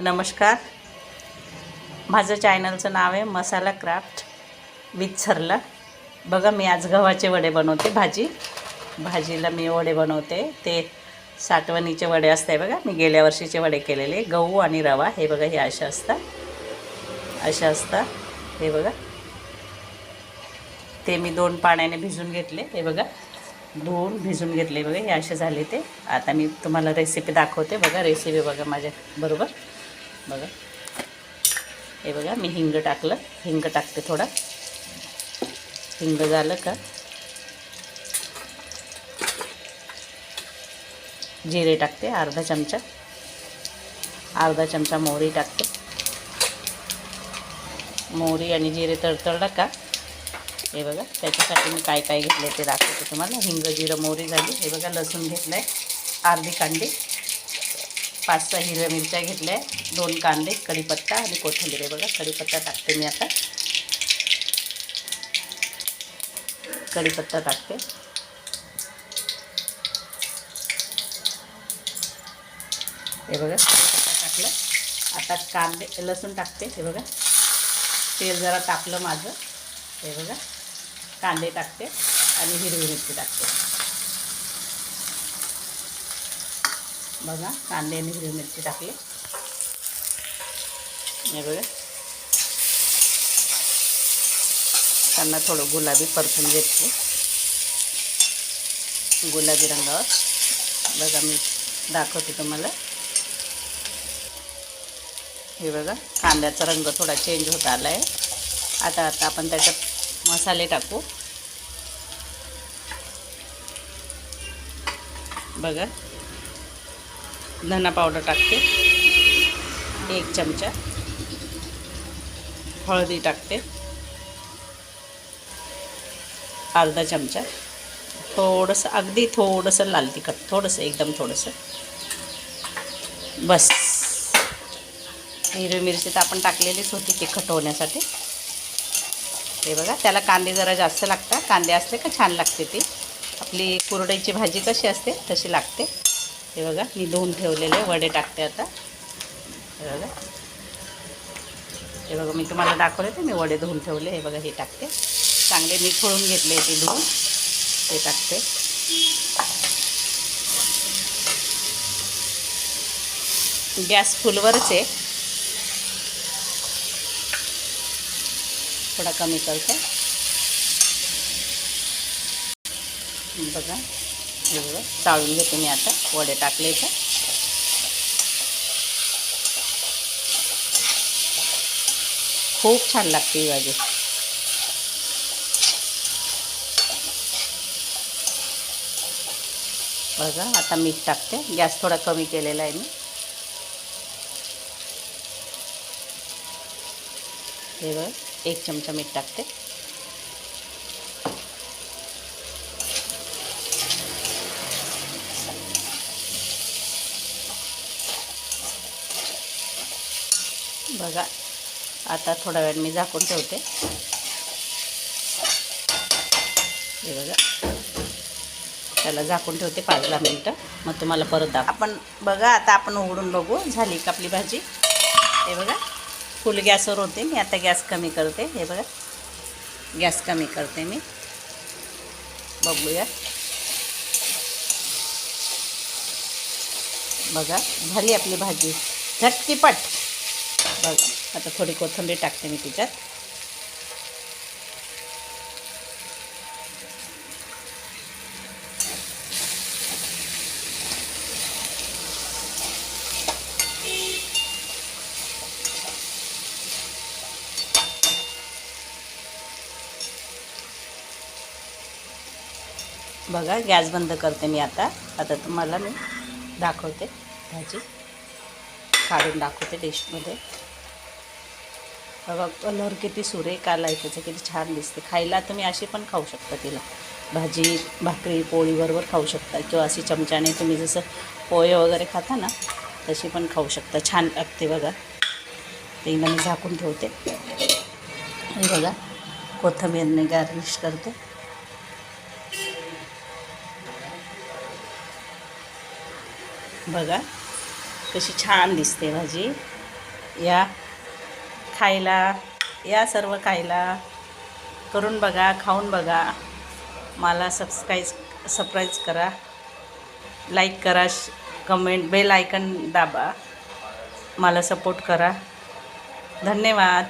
नमस्कार. माझं चॅनलचं नाव आहे मसाला क्राफ्ट विथ सरला. बघा, मी आज गव्हाचे वडे बनवते. भाजीला मी वडे बनवते. ते साठवणीचे वडे असते बघा. मी गेल्या वर्षीचे वडे केलेले. गहू आणि रवा, हे बघा, हे अशा असतात. हे बघा, ते मी 2 पाण्याने भिजून घेतले. हे बघा, धुवून भिजून घेतले. बघा, हे असे झाले ते. आता मी तुम्हाला रेसिपी दाखवते. बघा, रेसिपी बघा माझ्या बरोबर. बघा, हे बघा, मी हिंग टाकलं. हिंग टाकते थोडा. हिंग झालं का जिरे टाकते अर्धा चमचा मोहरी टाकते. मोहरी आणि जिरे तडतडलं का, हे बघा, त्याच्यासाठी मी काय काय घेतले ते दाखवते तुम्हाला. हिंग, जिरं, मोहरी झाली. हे बघा, लसूण घेतलं आहे अर्धी कांडी, 5-6 हिरव्या मिरच्या घेतल्या, 2 कांदे, कढीपत्ता आणि कोथिंबीर. हे बघा, कढीपत्ता टाकते मी आता. कढीपत्ता टाकते. हे बघा, कढीपत्ता टाकलं. आता कांदे, लसूण टाकते. हे बघा, तेल जरा तापलं माझं. हे बघा, कांदे टाकते आणि हिरवी मिरची टाकते. बघा, कांदे आणि हिरवी मिरची टाकली. हे बघा, त्यांना थोडं गुलाबी परतून घेतले, गुलाबी रंगावर. बघा, मी दाखवते तुम्हाला. हे बघा, कांद्याचा रंग थोडा चेंज होत आला आहे. आता आपण त्याच्यात मसाले टाकू. बघा, धना पावडर टाकते 1 चमचा. हळदी टाकते अर्धा चमचा. थोडंसं, अगदी थोडंसं लाल तिखट, थोडंसं, एकदम थोडंसं बस. हिरवी मिरची तर आपण टाकलेलीच होती तिखट होण्यासाठी. हे बघा, त्याला कांदे जरा जास्त लागतात. कांदे असले का छान लागते ती. आपली कुरडईची भाजी कशी असते तशी लागते. हे बघा, मी धुवून ठेवलेले वडे टाकते आता. हे बघा, मी तुम्हाला दाखवले ते मी वडे धुवून ठेवले. हे बघा, हे टाकते. चांगले निखळून घेतले ते धुवून, ते टाकते. गॅस फुलवरच आहे, थोडा कमी करते. बघा, हे बघा, चाळून घेते मी आता. वडे टाकले तर खूप छान लागते ही भाजी. बघा, आता मीठ टाकते. गॅस थोडा कमी केलेला आहे मी. हे बघा, 1 चमचा मीठ टाकते. बघा, आता थोडा वेळ मी झाकून ठेवते. हे बघा, त्याला झाकून ठेवते 5-10 मिनटं. मग तुम्हाला परत आपण बघा, आता आपण उघडून बघू झाली का आपली भाजी. हे बघा, फुल गॅसवर होते मी. आता गॅस कमी करते. हे बघा, गॅस कमी करते मी. बघूया. बघा, झाली आपली भाजी झटकीपट. बघा, आता थोडी कोथिंबीर टाकते मी तिच्यात. बघा, गॅस बंद करते मी आता. तुम्हाला मी दाखवते भाजी, काढून दाखवते डिशमध्ये. बघा, कलर किती सुरेख आला आहे त्याचं, किती छान दिसते. खायला तुम्ही अशी पण खाऊ शकता तिला. भाजी, भाकरी, पोळीबरोबर खाऊ शकता, किंवा अशी चमच्याने तुम्ही जसं पोहे वगैरे खाता ना तशी पण खाऊ शकता. छान लागते. बघा, ते मी झाकून ठेवते. हे बघा, कोथिंबीरने गार्निश करते. बघा, कशी छान दिसते भाजी. या खायला, या सर्व खायला, करून बघा, खाऊन बघा. मला सबस्क्राईब करा, लाईक करा, कमेंट, बेल आयकन दाबा, मला सपोर्ट करा. धन्यवाद.